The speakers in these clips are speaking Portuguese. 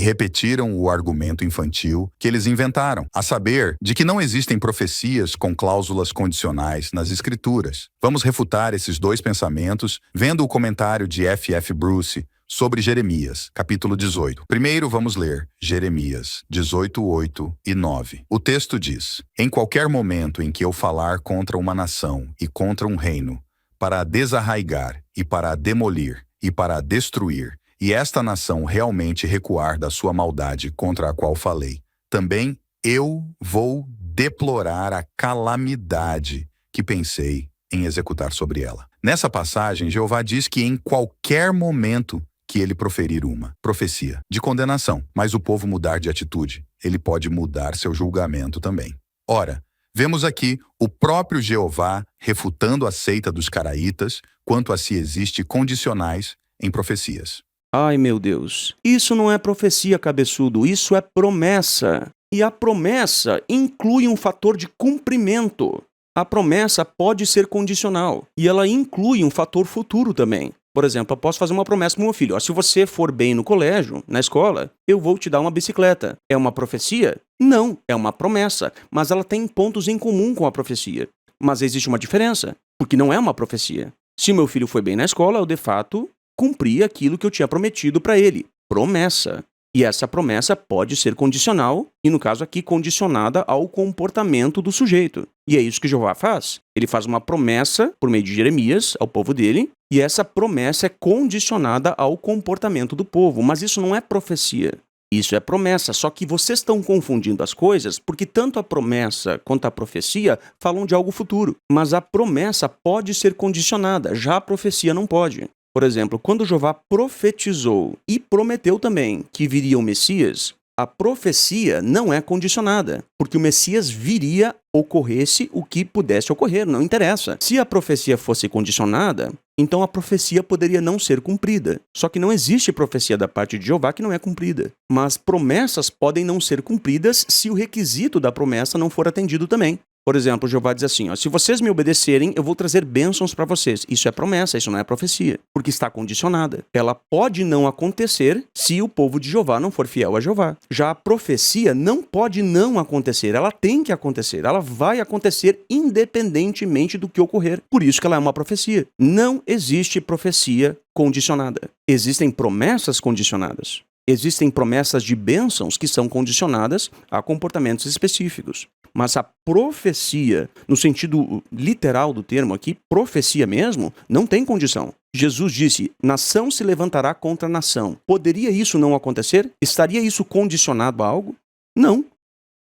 repetiram o argumento infantil que eles inventaram, a saber, de que não existem profecias com cláusulas condicionais nas Escrituras. Vamos refutar esses dois pensamentos vendo o comentário de F.F. Bruce sobre Jeremias, capítulo 18. Primeiro vamos ler Jeremias 18, 8 e 9. O texto diz: Em qualquer momento em que eu falar contra uma nação e contra um reino, para a desarraigar e para a demolir e para a destruir, e esta nação realmente recuar da sua maldade contra a qual falei, também eu vou deplorar a calamidade que pensei em executar sobre ela. Nessa passagem, Jeová diz que em qualquer momento que ele proferir uma profecia de condenação, mas o povo mudar de atitude, ele pode mudar seu julgamento também. Ora, vemos aqui o próprio Jeová refutando a seita dos caraítas quanto a se existe condicionais em profecias. Ai, meu Deus, isso não é profecia, cabeçudo, isso é promessa. E a promessa inclui um fator de cumprimento. A promessa pode ser condicional e ela inclui um fator futuro também. Por exemplo, eu posso fazer uma promessa para o meu filho. Ó, se você for bem no colégio, na escola, eu vou te dar uma bicicleta. É uma profecia? Não, é uma promessa, mas ela tem pontos em comum com a profecia. Mas existe uma diferença, porque não é uma profecia. Se o meu filho foi bem na escola, eu de fato cumpri aquilo que eu tinha prometido para ele. Promessa. E essa promessa pode ser condicional, e no caso aqui, condicionada ao comportamento do sujeito. E é isso que Jeová faz. Ele faz uma promessa, por meio de Jeremias, ao povo dele, e essa promessa é condicionada ao comportamento do povo. Mas isso não é profecia. Isso é promessa, só que vocês estão confundindo as coisas, porque tanto a promessa quanto a profecia falam de algo futuro. Mas a promessa pode ser condicionada, já a profecia não pode. Por exemplo, quando Jeová profetizou e prometeu também que viria o Messias, a profecia não é condicionada, porque o Messias viria, ocorresse o que pudesse ocorrer, não interessa. Se a profecia fosse condicionada, então a profecia poderia não ser cumprida. Só que não existe profecia da parte de Jeová que não é cumprida. Mas promessas podem não ser cumpridas se o requisito da promessa não for atendido também. Por exemplo, Jeová diz assim, ó, se vocês me obedecerem, eu vou trazer bênçãos para vocês. Isso é promessa, isso não é profecia, porque está condicionada. Ela pode não acontecer se o povo de Jeová não for fiel a Jeová. Já a profecia não pode não acontecer, ela tem que acontecer, ela vai acontecer independentemente do que ocorrer. Por isso que ela é uma profecia. Não existe profecia condicionada. Existem promessas condicionadas. Existem promessas de bênçãos que são condicionadas a comportamentos específicos. Mas a profecia, no sentido literal do termo aqui, profecia mesmo, não tem condição. Jesus disse, nação se levantará contra nação. Poderia isso não acontecer? Estaria isso condicionado a algo? Não.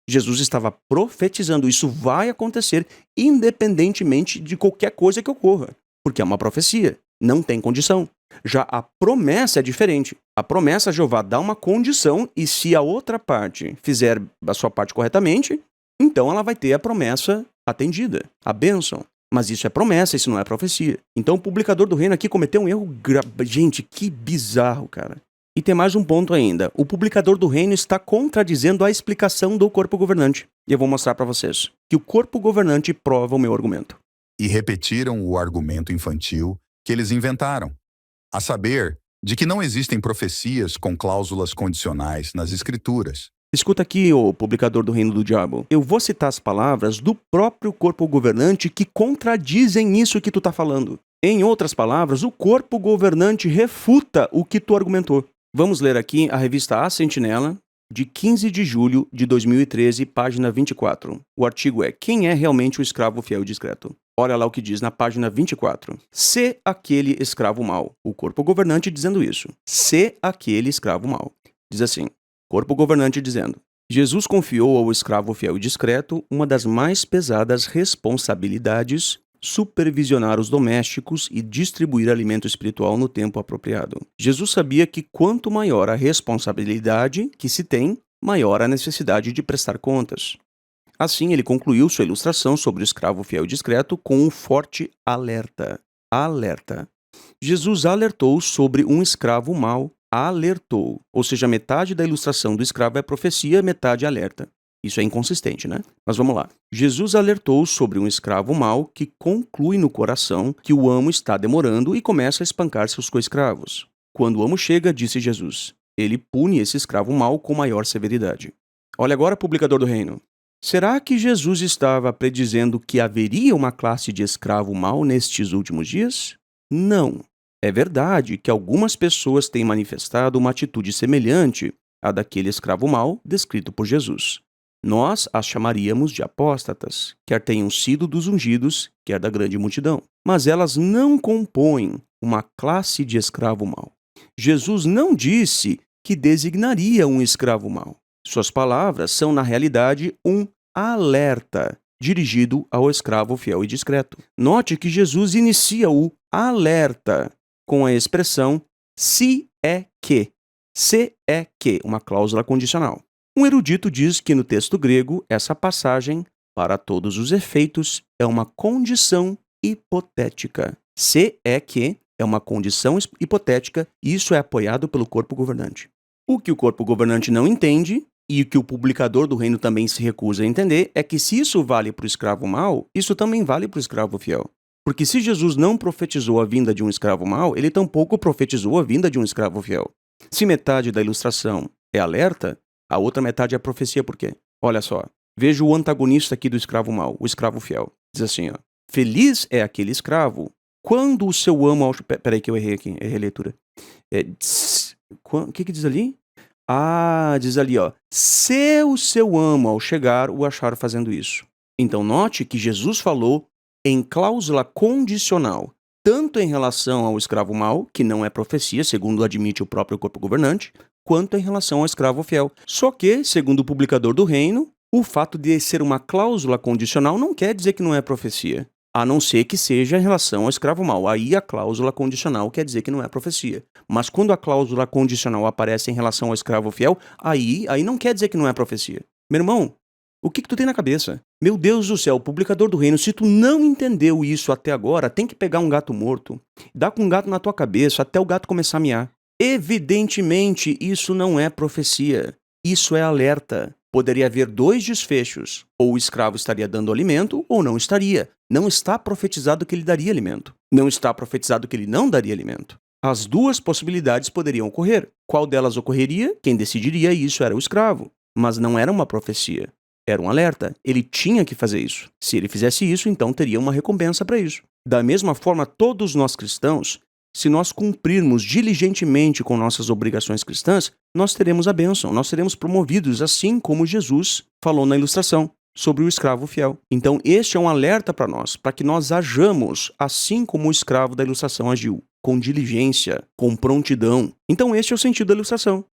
Jesus estava profetizando, isso vai acontecer independentemente de qualquer coisa que ocorra. Porque é uma profecia, não tem condição. Já a promessa é diferente. A promessa, Jeová dá uma condição e se a outra parte fizer a sua parte corretamente, então ela vai ter a promessa atendida, a bênção. Mas isso é promessa, isso não é profecia. Então o publicador do reino aqui cometeu um erro Gente, que bizarro, cara. E tem mais um ponto ainda. O publicador do reino está contradizendo a explicação do corpo governante. E eu vou mostrar para vocês que o corpo governante prova o meu argumento. E repetiram o argumento infantil que eles inventaram, a saber, de que não existem profecias com cláusulas condicionais nas Escrituras. Escuta aqui, ô publicador do reino do diabo. Eu vou citar as palavras do próprio corpo governante que contradizem isso que tu tá falando. Em outras palavras, o corpo governante refuta o que tu argumentou. Vamos ler aqui a revista A Sentinela, de 15 de julho de 2013, página 24. O artigo é Quem é realmente o escravo fiel e discreto? Olha lá o que diz na página 24. Se aquele escravo mau. O corpo governante dizendo isso. Se aquele escravo mau. Diz assim. Corpo governante dizendo. Jesus confiou ao escravo fiel e discreto uma das mais pesadas responsabilidades, supervisionar os domésticos e distribuir alimento espiritual no tempo apropriado. Jesus sabia que quanto maior a responsabilidade que se tem, maior a necessidade de prestar contas. Assim, ele concluiu sua ilustração sobre o escravo fiel e discreto com um forte alerta. Alerta. Jesus alertou sobre um escravo mau. Alertou. Ou seja, metade da ilustração do escravo é profecia, metade é alerta. Isso é inconsistente, né? Mas vamos lá. Jesus alertou sobre um escravo mau que conclui no coração que o amo está demorando e começa a espancar seus co-escravos. Quando o amo chega, disse Jesus, ele pune esse escravo mau com maior severidade. Olha agora, publicador do reino. Será que Jesus estava predizendo que haveria uma classe de escravo mau nestes últimos dias? Não. É verdade que algumas pessoas têm manifestado uma atitude semelhante à daquele escravo mau descrito por Jesus. Nós as chamaríamos de apóstatas, quer tenham sido dos ungidos, quer da grande multidão. Mas elas não compõem uma classe de escravo mau. Jesus não disse que designaria um escravo mau. Suas palavras são, na realidade, um alerta dirigido ao escravo fiel e discreto. Note que Jesus inicia o alerta com a expressão se é que. Se é que, uma cláusula condicional. Um erudito diz que no texto grego, essa passagem, para todos os efeitos, é uma condição hipotética. Se é que é uma condição hipotética e isso é apoiado pelo corpo governante. O que o corpo governante não entende, e o que o publicador do reino também se recusa a entender, é que se isso vale para o escravo mau, isso também vale para o escravo fiel. Porque se Jesus não profetizou a vinda de um escravo mau, ele tampouco profetizou a vinda de um escravo fiel. Se metade da ilustração é alerta, a outra metade é profecia por quê? Olha só, veja o antagonista aqui do escravo mau, o escravo fiel. Diz assim, ó, feliz é aquele escravo quando o seu amo... Peraí que eu errei aqui, errei a leitura. O que diz ali? Ah, diz ali, ó, se o seu amo ao chegar o achar fazendo isso. Então note que Jesus falou em cláusula condicional, tanto em relação ao escravo mau, que não é profecia, segundo admite o próprio corpo governante, quanto em relação ao escravo fiel. Só que, segundo o publicador do reino, o fato de ser uma cláusula condicional não quer dizer que não é profecia, a não ser que seja em relação ao escravo mau. Aí a cláusula condicional quer dizer que não é profecia. Mas quando a cláusula condicional aparece em relação ao escravo fiel, aí não quer dizer que não é profecia. Meu irmão, o que tu tem na cabeça? Meu Deus do céu, publicador do reino, se tu não entendeu isso até agora, tem que pegar um gato morto, dar com um gato na tua cabeça até o gato começar a miar. Evidentemente, isso não é profecia. Isso é alerta. Poderia haver dois desfechos. Ou o escravo estaria dando alimento, ou não estaria. Não está profetizado que ele daria alimento. Não está profetizado que ele não daria alimento. As duas possibilidades poderiam ocorrer. Qual delas ocorreria? Quem decidiria isso era o escravo. Mas não era uma profecia. Era um alerta. Ele tinha que fazer isso. Se ele fizesse isso, então teria uma recompensa para isso. Da mesma forma, todos nós cristãos, se nós cumprirmos diligentemente com nossas obrigações cristãs, nós teremos a bênção, nós seremos promovidos, assim como Jesus falou na ilustração sobre o escravo fiel. Então, este é um alerta para nós, para que nós hajamos assim como o escravo da ilustração agiu, com diligência, com prontidão. Então, este é o sentido da ilustração.